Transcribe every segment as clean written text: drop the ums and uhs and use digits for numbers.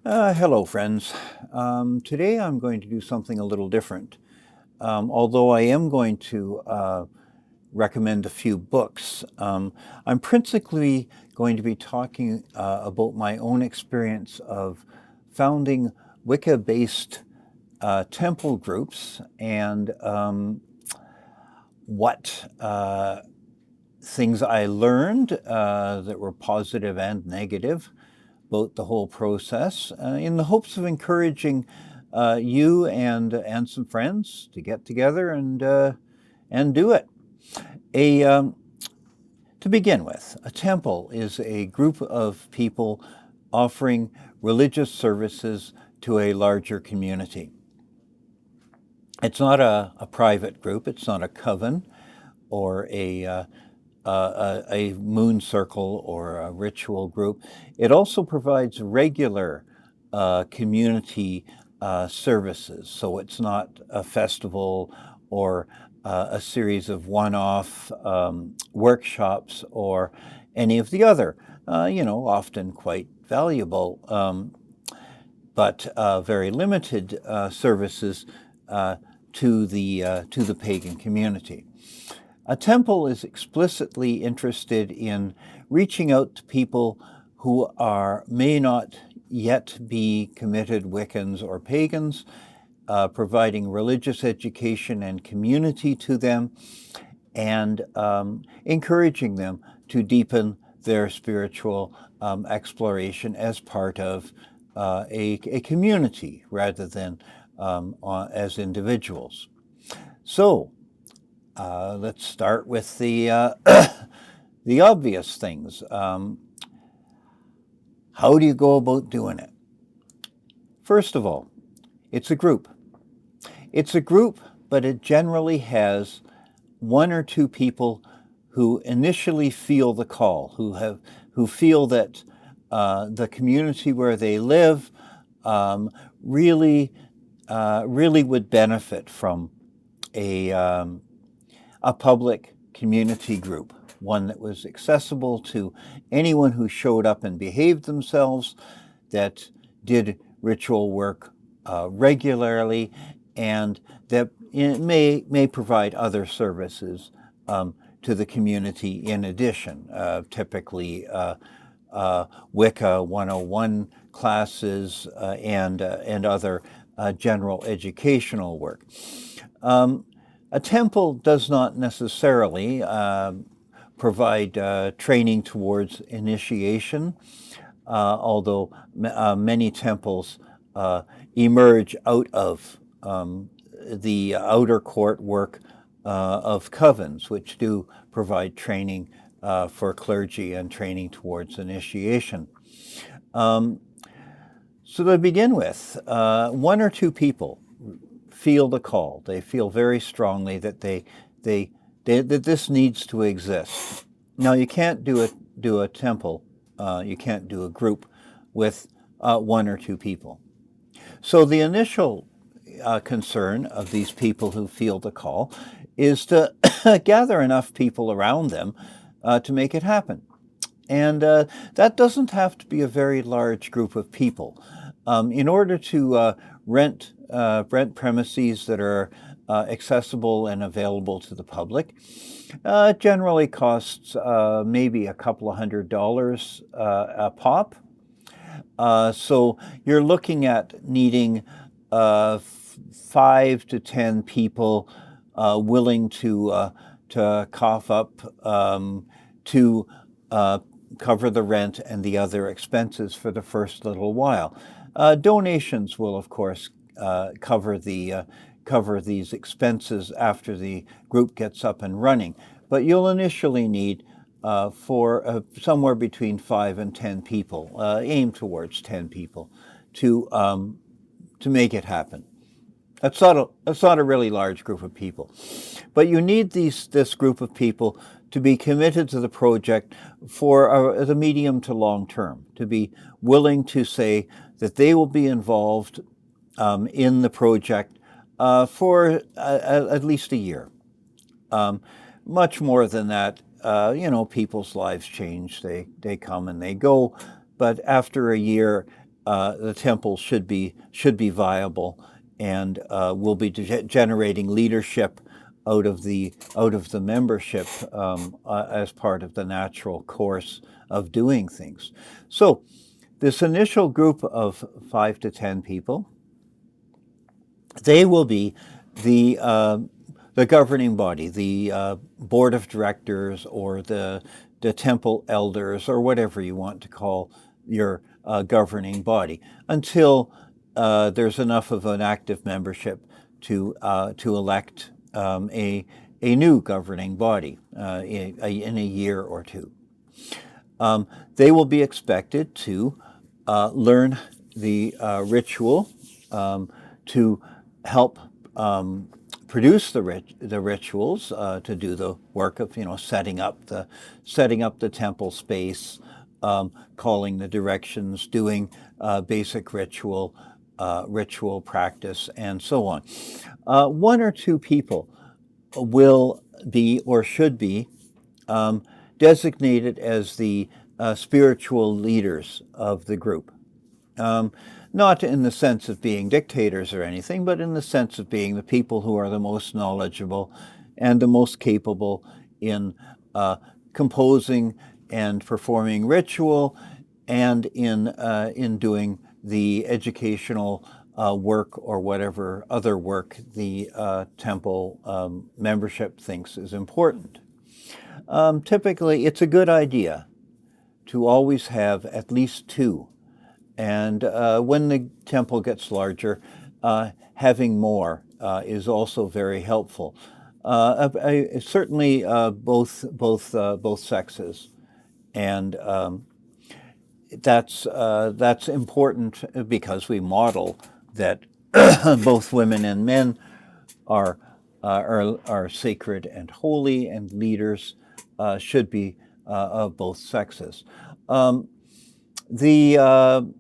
Hello, friends. Today I'm going to do something a little different. Although I am going to recommend a few books, I'm principally going to be talking about my own experience of founding Wicca-based temple groups and what things I learned that were positive and negative about the whole process, in the hopes of encouraging you and some friends to get together and do it. To begin with, a temple is a group of people offering religious services to a larger community. It's not a private group. It's not a coven or a moon circle or a ritual group. It also provides regular community services. So it's not a festival or a series of one-off workshops or any of the other, often quite valuable, but very limited services to the pagan community. A temple is explicitly interested in reaching out to people who may not yet be committed Wiccans or pagans, providing religious education and community to them, and encouraging them to deepen their spiritual exploration as part of a community rather than as individuals. So, let's start with the the obvious things. How do you go about doing it? First of all, it's a group. It's a group, but it generally has one or two people who initially feel the call, who feel that the community where they live really would benefit from a public community group, one that was accessible to anyone who showed up and behaved themselves, that did ritual work regularly, and that may provide other services to the community in addition, typically Wicca 101 classes and other general educational work. A temple does not necessarily provide training towards initiation, although many temples emerge out of the outer court work of covens, which do provide training for clergy and training towards initiation. So to begin with, one or two people feel the call. They feel very strongly that that this needs to exist. Now, you can't do a temple, you can't do a group with one or two people. So the initial concern of these people who feel the call is to gather enough people around them to make it happen. And that doesn't have to be a very large group of people. In order to rent premises that are accessible and available to the public, generally costs maybe a couple of $100 a pop. So you're looking at needing 5 to 10 people willing to cough up to cover the rent and the other expenses for the first little while. Donations will, of course, cover these expenses after the group gets up and running, but you'll initially need for somewhere between 5 and 10 people. Aim towards 10 people to make it happen. That's not a really large group of people, but you need this group of people to be committed to the project for the medium to long term, to be willing to say that they will be involved in the project for at least a year. Much more than that, people's lives change. They come and they go, but after a year, the temple should be viable, and will be generating leadership out of the membership as part of the natural course of doing things. So this initial group of 5 to 10 people, they will be the governing body, the board of directors, or the temple elders, or whatever you want to call your governing body, until there's enough of an active membership to elect a new governing body in a year or two. They will be expected to learn the ritual, to help produce the rituals, to do the work of setting up the temple space, calling the directions, doing basic ritual practice, and so on. 1 or 2 people will be, or should be, designated as the spiritual leaders of the group. Not in the sense of being dictators or anything, but in the sense of being the people who are the most knowledgeable and the most capable in composing and performing ritual, and in doing the educational work, or whatever other work the temple membership thinks is important. Typically, it's a good idea to always have at least 2. And when the temple gets larger, having more is also very helpful. Certainly both sexes, and that's important, because we model that both women and men are sacred and holy, and leaders should be of both sexes. The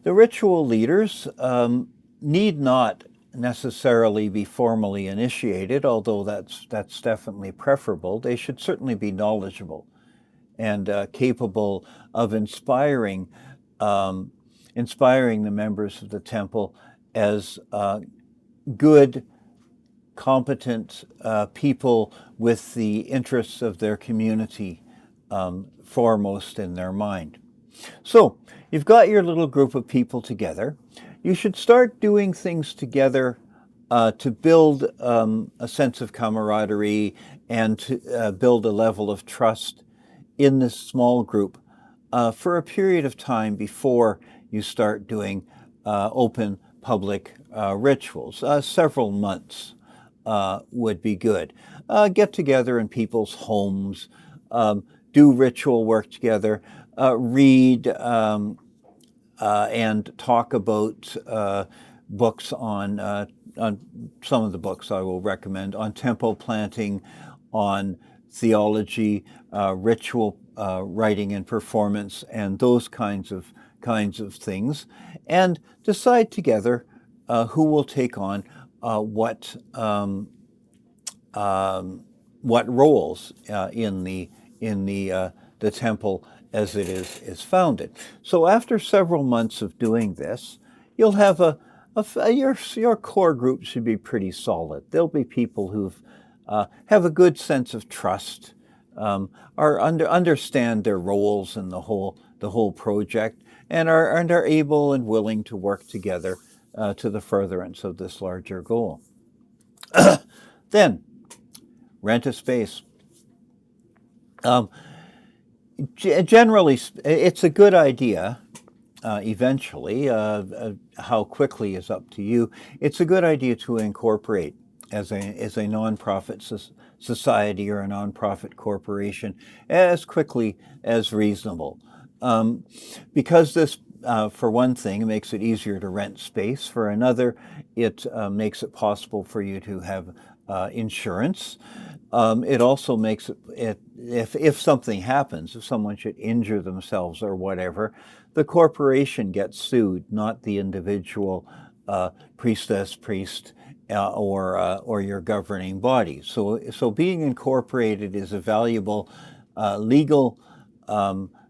ritual leaders need not necessarily be formally initiated, although that's definitely preferable. They should certainly be knowledgeable and capable of inspiring the members of the temple as good, competent people with the interests of their community foremost in their mind. So you've got your little group of people together. You should start doing things together to build a sense of camaraderie, and to build a level of trust in this small group for a period of time before you start doing open public rituals. Several months would be good. Get together in people's homes, do ritual work together, read and talk about books on some of the books I will recommend on temple planting, on theology, ritual writing and performance, and those kinds of things, and decide together who will take on what roles in the temple as it is founded. So after several months of doing this, you'll have your core group should be pretty solid. There'll be people who have a good sense of trust, understand their roles in the whole project, and are able and willing to work together to the furtherance of this larger goal. Then, rent a space. Generally, it's a good idea. Eventually, how quickly is up to you. It's a good idea to incorporate as a nonprofit society or a nonprofit corporation as quickly as reasonable, because this, for one thing, makes it easier to rent space. For another, it makes it possible for you to have insurance. It also makes it if something happens, if someone should injure themselves or whatever, the corporation gets sued, not the individual priestess, priest, or your governing body. So being incorporated is a valuable legal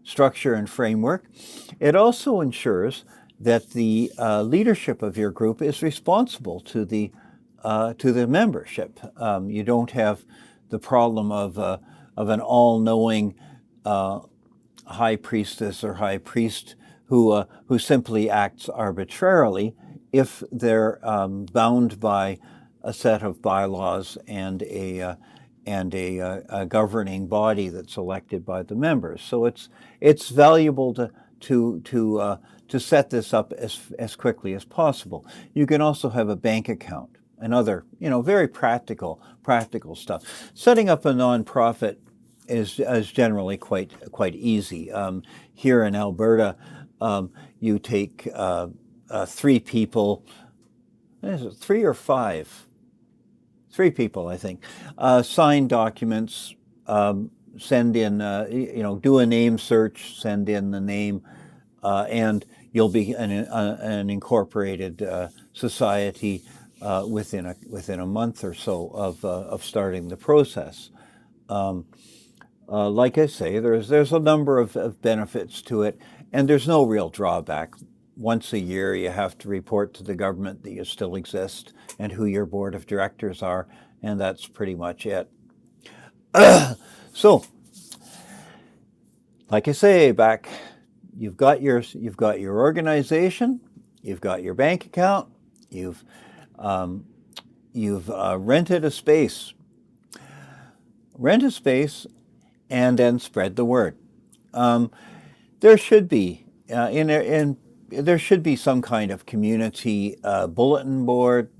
structure and framework. It also ensures that the leadership of your group is responsible to the membership. You don't have the problem of an all-knowing high priestess or high priest who simply acts arbitrarily if they're bound by a set of bylaws and a governing body that's elected by the members. So it's valuable to set this up as quickly as possible. You can also have a bank account and other, very practical stuff. Setting up a nonprofit is generally quite easy. Here in Alberta, you take 3 people. Is it 3 or 5? 3 people, I think. Sign documents, send in, do a name search, send in the name, and you'll be an incorporated society within a month or so of starting the process. Like I say, there's a number of benefits to it, and there's no real drawback. Once a year, you have to report to the government that you still exist and who your board of directors are, and that's pretty much it. So, like I say, you've got your organization, you've got your bank account, you've rented a space. Rent a space, and then spread the word. There should be there should be some kind of community bulletin board,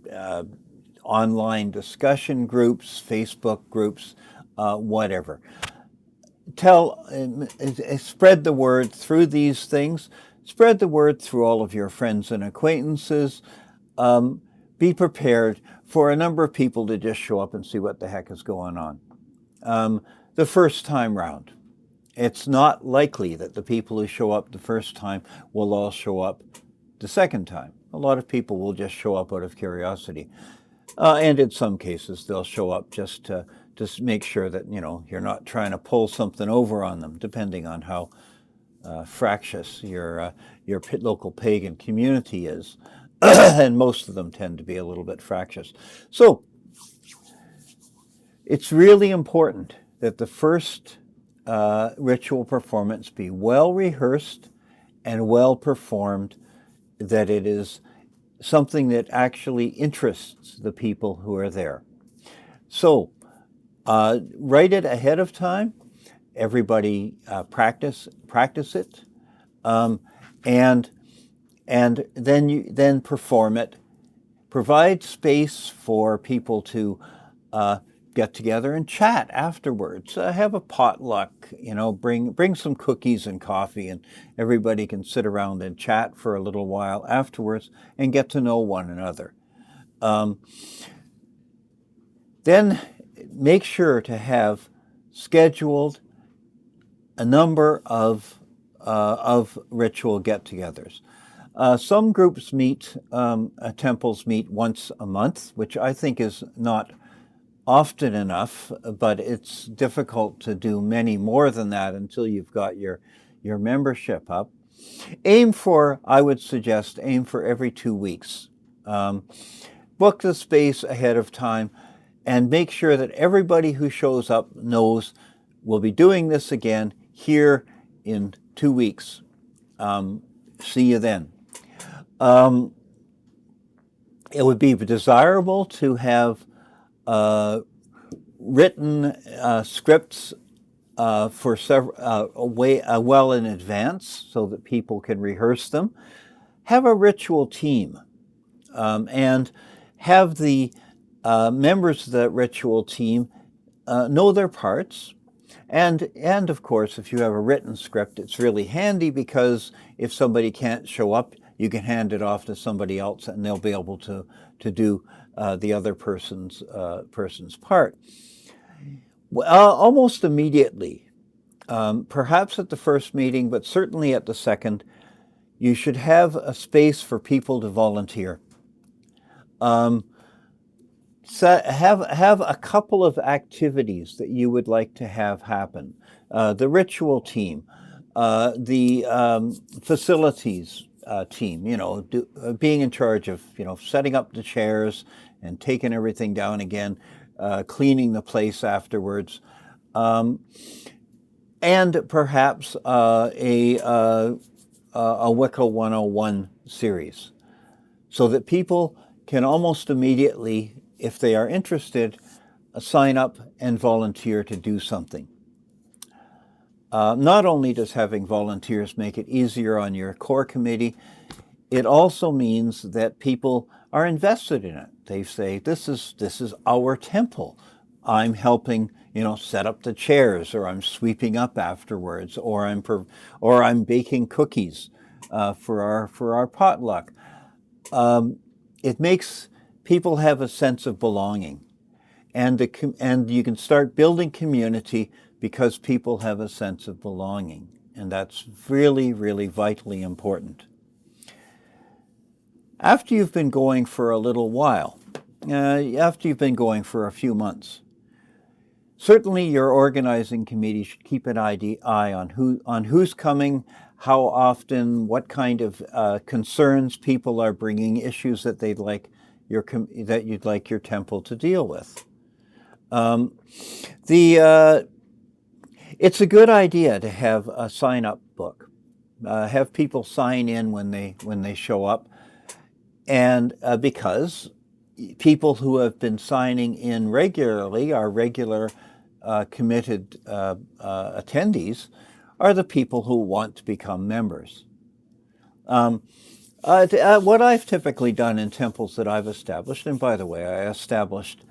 online discussion groups, Facebook groups, whatever. Spread the word through these things. Spread the word through all of your friends and acquaintances. Be prepared for a number of people to just show up and see what the heck is going on. The first time round. It's not likely that the people who show up the first time will all show up the second time. A lot of people will just show up out of curiosity. And in some cases, they'll show up just to make sure that, you're not trying to pull something over on them, depending on how fractious your local pagan community is. And most of them tend to be a little bit fractious. So it's really important that the first ritual performance be well rehearsed and well performed, that it is something that actually interests the people who are there. So write it ahead of time. Everybody practice it, and then perform it. Provide space for people to get together and chat afterwards. Have a potluck, bring some cookies and coffee, and everybody can sit around and chat for a little while afterwards and get to know one another. Then make sure to have scheduled a number of ritual get-togethers. Some groups temples meet once a month, which I think is not often enough, but it's difficult to do many more than that until you've got your membership up. I would suggest aim for every 2 weeks. Book the space ahead of time and make sure that everybody who shows up knows we'll be doing this again here in 2 weeks. See you then. It would be desirable to have written scripts for well in advance so that people can rehearse them. Have a ritual team, and have the members of that ritual team know their parts. And of course, if you have a written script, it's really handy because if somebody can't show up, you can hand it off to somebody else and they'll be able to do the other person's part. Almost immediately, perhaps at the first meeting, but certainly at the second, you should have a space for people to volunteer. Have a couple of activities that you would like to have happen. The ritual team, the facilities team, being in charge of, setting up the chairs and taking everything down again, cleaning the place afterwards, and perhaps a Wicca 101 series, so that people can almost immediately, if they are interested, sign up and volunteer to do something. Not only does having volunteers make it easier on your core committee, it also means that people are invested in it. They say, this is our temple. I'm helping, set up the chairs, or I'm sweeping up afterwards, or I'm baking cookies for our potluck. It makes people have a sense of belonging, and you can start building community because people have a sense of belonging, and that's really, really vitally important. After you've been going for a little while, after you've been going for a few months, certainly your organizing committee should keep an eye on who's coming, how often, what kind of concerns people are bringing, issues that you'd like your temple to deal with. It's a good idea to have a sign-up book. Have people sign in when they show up, and because people who have been signing in regularly, are regular committed attendees, are the people who want to become members. What I've typically done in temples that I've established, and by the way, I established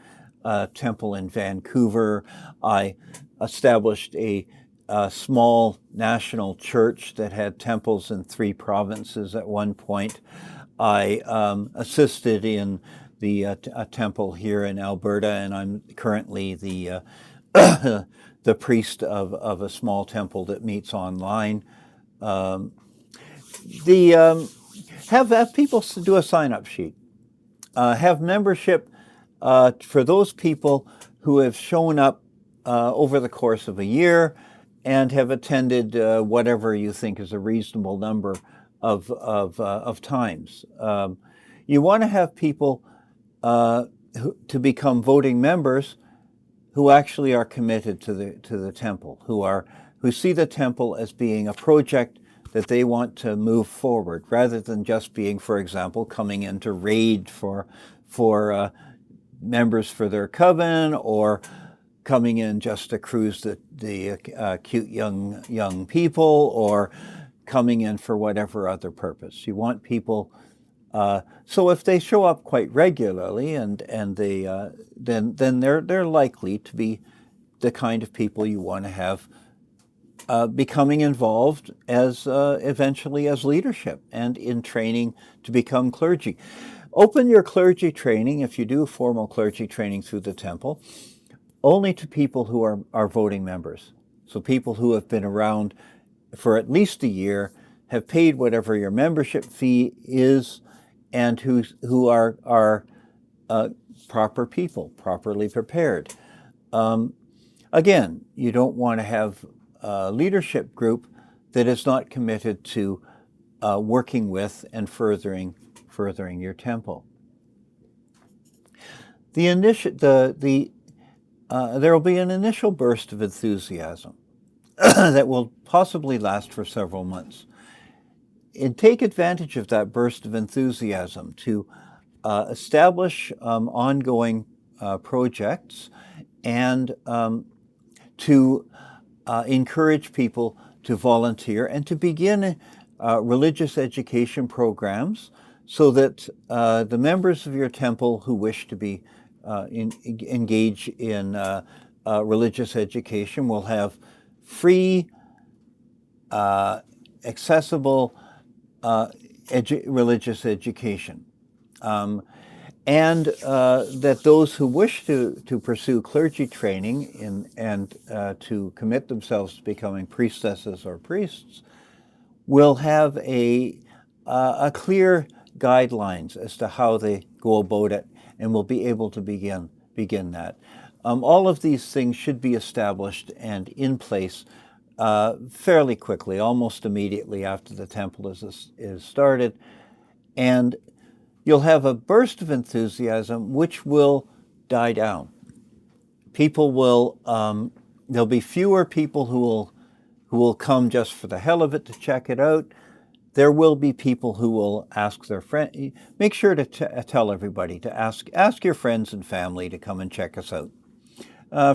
a temple in Vancouver. I established a small national church that had temples in 3 provinces at one point. I assisted in a temple here in Alberta, and I'm currently the the priest of a small temple that meets online. Have people do a sign-up sheet. Have membership for those people who have shown up over the course of a year and have attended whatever you think is a reasonable number of times. You want to have people to become voting members who actually are committed to the temple, who see the temple as being a project that they want to move forward, rather than just being, for example, coming in to raid for members for their coven, or coming in just to cruise the cute young people, or coming in for whatever other purpose. You want people. So if they show up quite regularly, and they then they're likely to be the kind of people you want to have becoming involved as eventually as leadership and in training to become clergy. Open your clergy training, if you do formal clergy training through the temple, only to people who are voting members. So people who have been around for at least a year, have paid whatever your membership fee is, and who are proper people, properly prepared. Again, you don't want to have a leadership group that is not committed to working with and furthering your temple. There will be an initial burst of enthusiasm that will possibly last for several months. And take advantage of that burst of enthusiasm to establish ongoing projects, and to encourage people to volunteer and to begin religious education programs, so that the members of your temple who wish to be engage in religious education will have free, accessible religious education, and that those who wish to pursue clergy training and to commit themselves to becoming priestesses or priests will have a clear guidelines as to how they go about it, and will be able to begin that. All of these things should be established and in place fairly quickly, almost immediately after the temple is started. And you'll have a burst of enthusiasm which will die down. People will, there'll be fewer people who will come just for the hell of it to check it out. There will be people who will ask their friend. Make sure to tell everybody to ask your friends and family to come and check us out.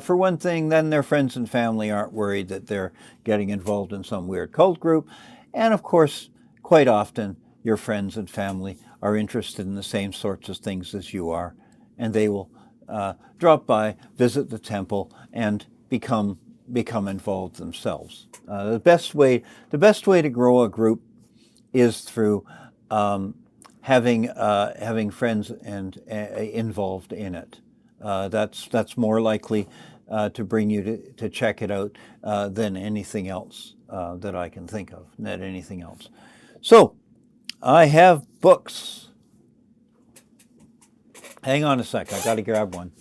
For one thing, then their friends and family aren't worried that they're getting involved in some weird cult group. And of course, quite often, your friends and family are interested in the same sorts of things as you are, and they will drop by, visit the temple, and become involved themselves. The best way to grow a group is through having friends and involved in it. That's more likely to bring you to check it out than anything else that I can think of, than anything else. So, I have books. Hang on a sec, I got to grab one.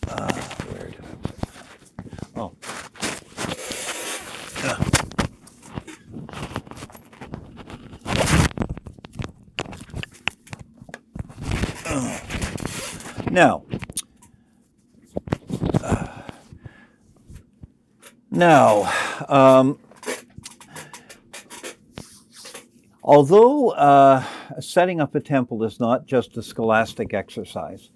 Where did I put it? Oh. Now, although setting up a temple is not just a scholastic exercise,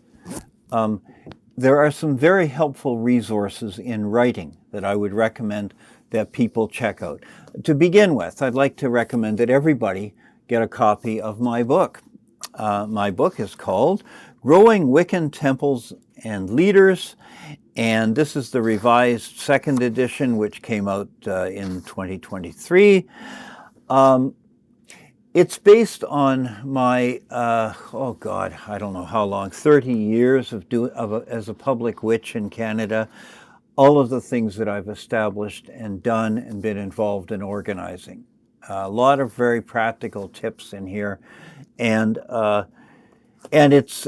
there are some very helpful resources in writing that I would recommend that people check out. To begin with, I'd like to recommend that everybody get a copy of my book. My book is called Growing Wiccan Temples and Leaders, and this is the revised second edition, which came out in 2023. It's based on my, oh God, I don't know how long, 30 years as a public witch in Canada, all of the things that I've established and done and been involved in organizing. A lot of very practical tips in here. And it's,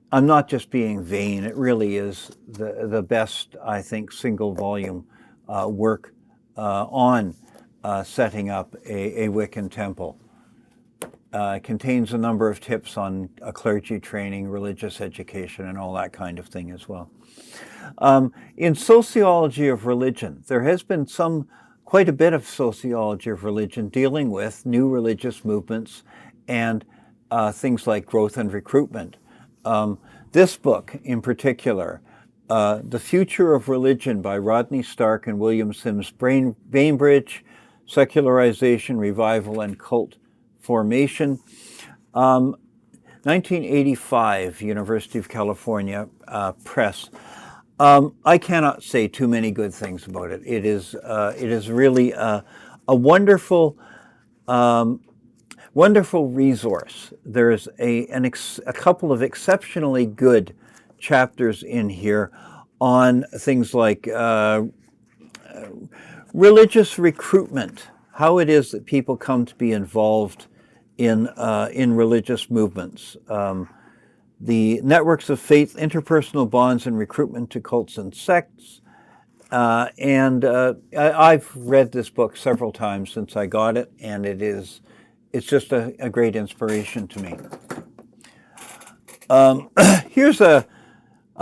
I'm not just being vain. It really is the best, I think, single volume work on setting up a Wiccan temple. It contains a number of tips on clergy training, religious education, and all that kind of thing as well. In sociology of religion, there has been quite a bit of sociology of religion dealing with new religious movements and things like growth and recruitment. This book in particular, The Future of Religion by Rodney Stark and William Sims Bainbridge, Secularization, Revival, and Cult Formation. 1985, University of California Press. I cannot say too many good things about it. It is really a wonderful, wonderful resource. There's a couple of exceptionally good chapters in here on things like religious recruitment, how it is that people come to be involved in religious movements, the networks of faith, interpersonal bonds, and recruitment to cults and sects. I've read this book several times since I got it, and it's just a great inspiration to me. Here's a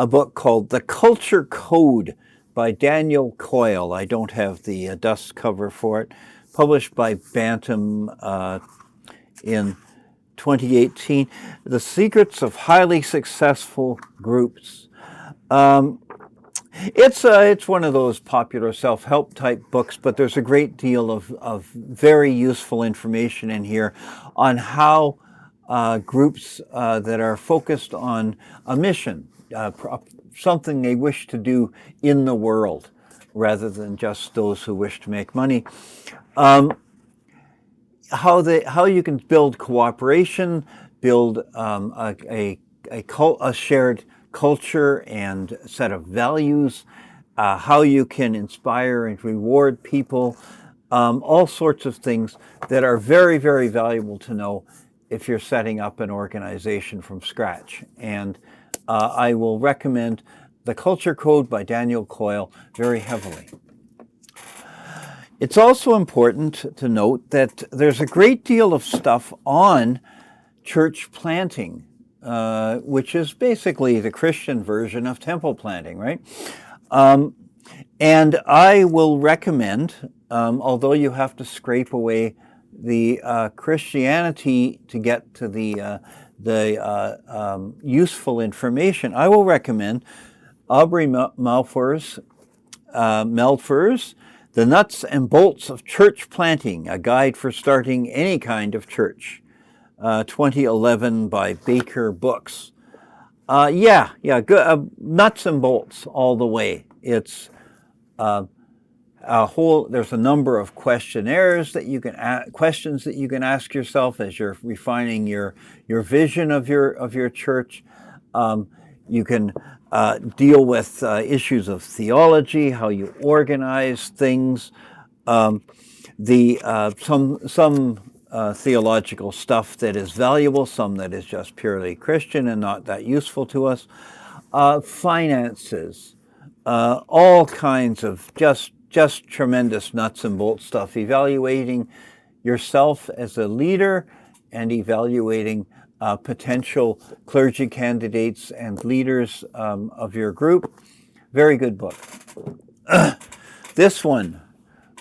book called The Culture Code by Daniel Coyle. I don't have the dust cover for it. Published by Bantam in 2018. The Secrets of Highly Successful Groups. It's one of those popular self-help type books, but there's a great deal of very useful information in here on how groups that are focused on a mission, something they wish to do in the world, rather than just those who wish to make money. How you can build cooperation, build a shared culture and set of values, how you can inspire and reward people, all sorts of things that are very, very valuable to know if you're setting up an organization from scratch. And I will recommend The Culture Code by Daniel Coyle very heavily. It's also important to note that there's a great deal of stuff on church planting, which is basically the Christian version of temple planting, right? And I will recommend, although you have to scrape away the Christianity to get to the useful information, I will recommend Aubrey Melford's The Nuts and Bolts of Church Planting, a guide for starting any kind of church, 2011 by Baker Books. Good, nuts and bolts all the way. It's there's a number of questionnaires that you can questions that you can ask yourself as you're refining your vision of your church. You can deal with issues of theology, how you organize things, some theological stuff that is valuable, some that is just purely Christian and not that useful to us, finances, all kinds of just tremendous nuts and bolts stuff, evaluating yourself as a leader and evaluating potential clergy candidates and leaders of your group. Very good book. This one,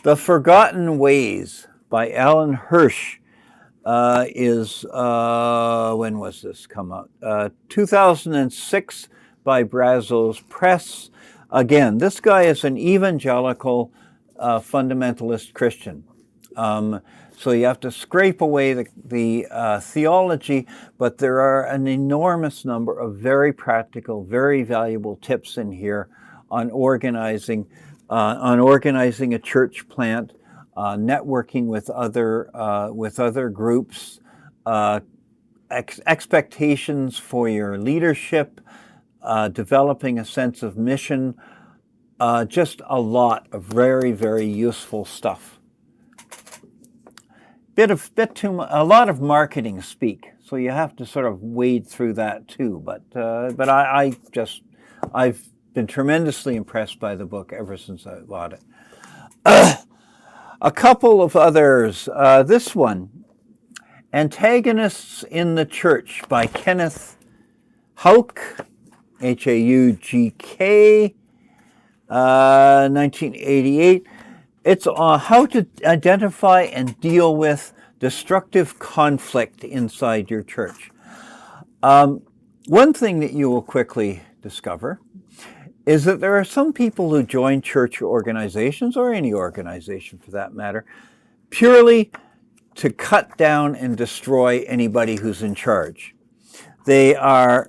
The Forgotten Ways by Alan Hirsch, is, when was this come out? 2006 by Brazos Press. Again, this guy is an evangelical fundamentalist Christian. So you have to scrape away the theology, but there are an enormous number of very practical, very valuable tips in here on organizing a church plant, networking with other groups, expectations for your leadership, developing a sense of mission, just a lot of very, very useful stuff. A lot of marketing speak, so you have to sort of wade through that too. But I've been tremendously impressed by the book ever since I bought it. A couple of others. This one, Antagonists in the Church by Kenneth Haugk, Haugk, 1988. It's on how to identify and deal with destructive conflict inside your church. One thing that you will quickly discover is that there are some people who join church organizations, or any organization for that matter, purely to cut down and destroy anybody who's in charge. There are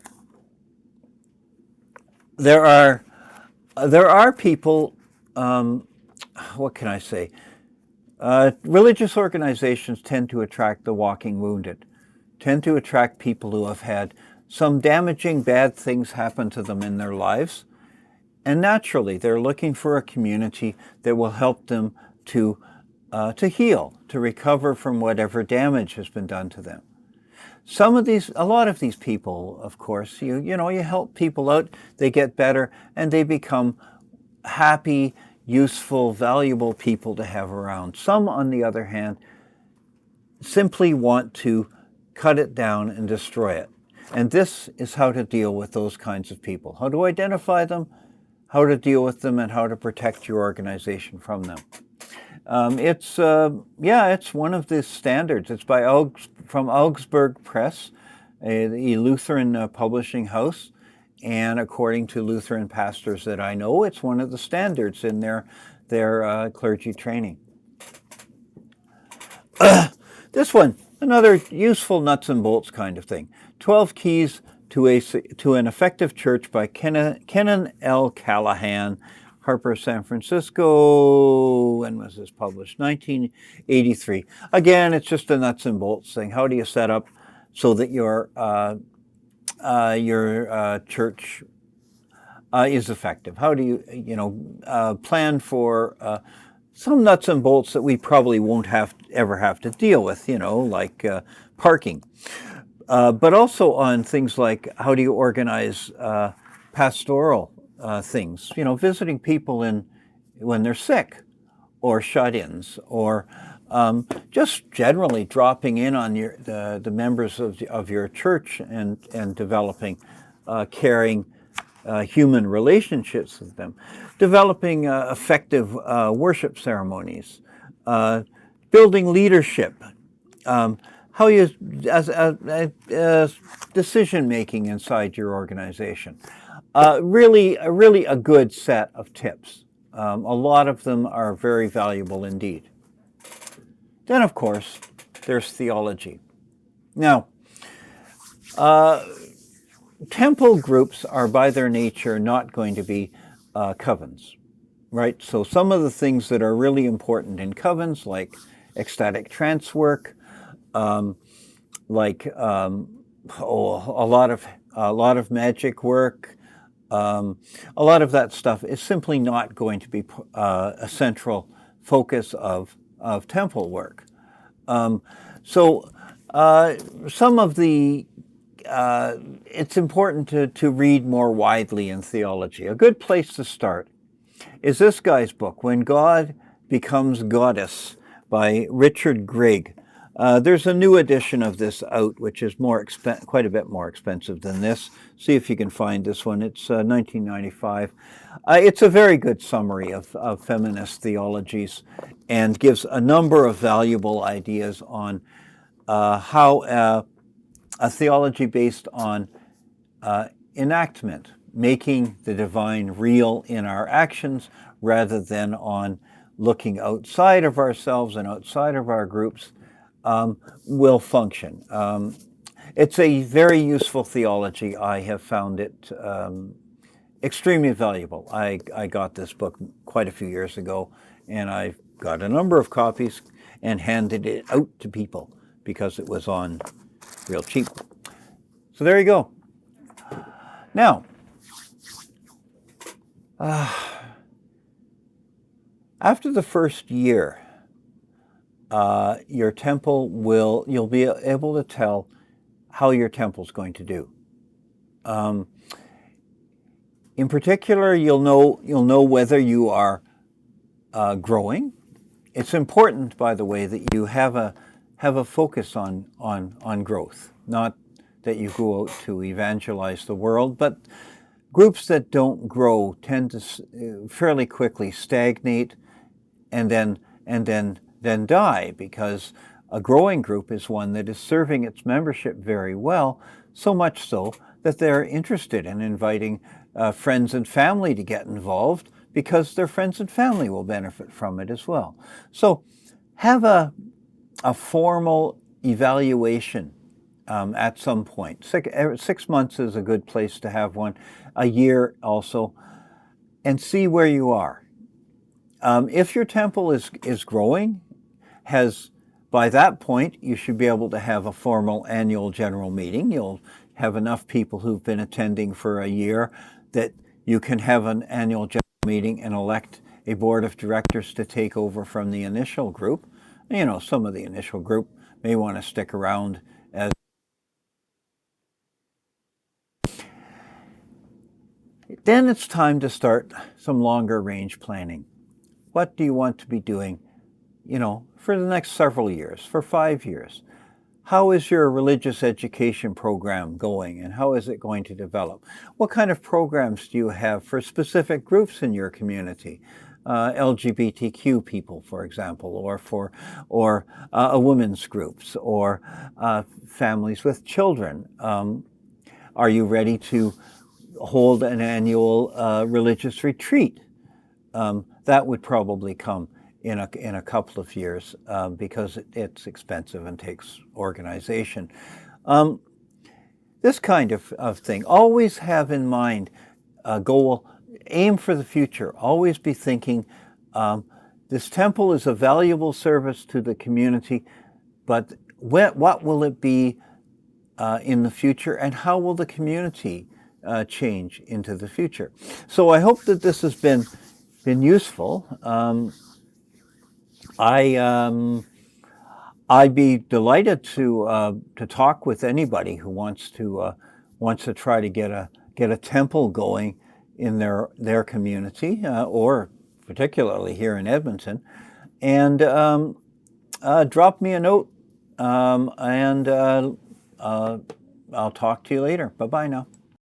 people, what can I say? Religious organizations tend to attract the walking wounded, tend to attract people who have had some damaging bad things happen to them in their lives. And naturally, they're looking for a community that will help them to heal, to recover from whatever damage has been done to them. A lot of these people, of course, you help people out, they get better, and they become happy, useful, valuable people to have around. Some, on the other hand, simply want to cut it down and destroy it. And this is how to deal with those kinds of people. How to identify them, how to deal with them, and how to protect your organization from them. It's one of the standards. It's from Augsburg Press, a Lutheran publishing house. And according to Lutheran pastors that I know, it's one of the standards in their clergy training. This one, another useful nuts and bolts kind of thing. 12 Keys to an Effective Church by Kenan L. Callahan, Harper, San Francisco. When was this published? 1983. Again, it's just a nuts and bolts thing. How do you set up so that your church is effective? How do you plan for some nuts and bolts that we probably won't ever have to deal with, like parking. But also on things like how do you organize pastoral things. Visiting people when they're sick, or shut-ins, or just generally dropping in on the members of your church and developing caring human relationships with them, developing effective worship ceremonies, building leadership, how you as decision making inside your organization. Really a good set of tips. A lot of them are very valuable indeed. Then, of course, there's theology. Now, temple groups are by their nature not going to be covens, right? So some of the things that are really important in covens, like ecstatic trance work, a lot of magic work, a lot of that stuff is simply not going to be a central focus of temple work. So some of the it's important to read more widely in theology. A good place to start is this guy's book, When God Becomes Goddess, by Richard Grigg. There's a new edition of this out, which is quite a bit more expensive than this. See if you can find this one. It's $19.95. It's a very good summary of feminist theologies and gives a number of valuable ideas on how a theology based on enactment, making the divine real in our actions rather than on looking outside of ourselves and outside of our groups, will function. It's a very useful theology. I have found it extremely valuable. I got this book quite a few years ago, and I've got a number of copies and handed it out to people because it was on real cheap. So there you go. Now, after the first year, your temple you'll be able to tell how your temple's going to do. In particular, you'll know whether you are growing. It's important, by the way, that you have a focus on growth, not that you go out to evangelize the world, but groups that don't grow tend to fairly quickly stagnate and then die, because a growing group is one that is serving its membership very well, so much so that they're interested in inviting friends and family to get involved, because their friends and family will benefit from it as well. So have a formal evaluation at some point. 6 months is a good place to have one, a year also, and see where you are. If your temple is growing, by that point, you should be able to have a formal annual general meeting. You'll have enough people who've been attending for a year that you can have an annual general meeting and elect a board of directors to take over from the initial group. Some of the initial group may want to stick around as. Then it's time to start some longer range planning. What do you want to be doing, for the next several years, for 5 years? How is your religious education program going, and how is it going to develop? What kind of programs do you have for specific groups in your community? LGBTQ people, for example, or women's groups, or families with children. Are you ready to hold an annual religious retreat? That would probably come in a couple of years because it's expensive and takes organization. This kind of thing. Always have in mind a goal. Aim for the future. Always be thinking, this temple is a valuable service to the community, but what will it be in the future, and how will the community change into the future? So I hope that this has been useful. I'd be delighted to talk with anybody who wants to try to get a temple going in their community, or particularly here in Edmonton. And drop me a note, and I'll talk to you later. Bye-bye now.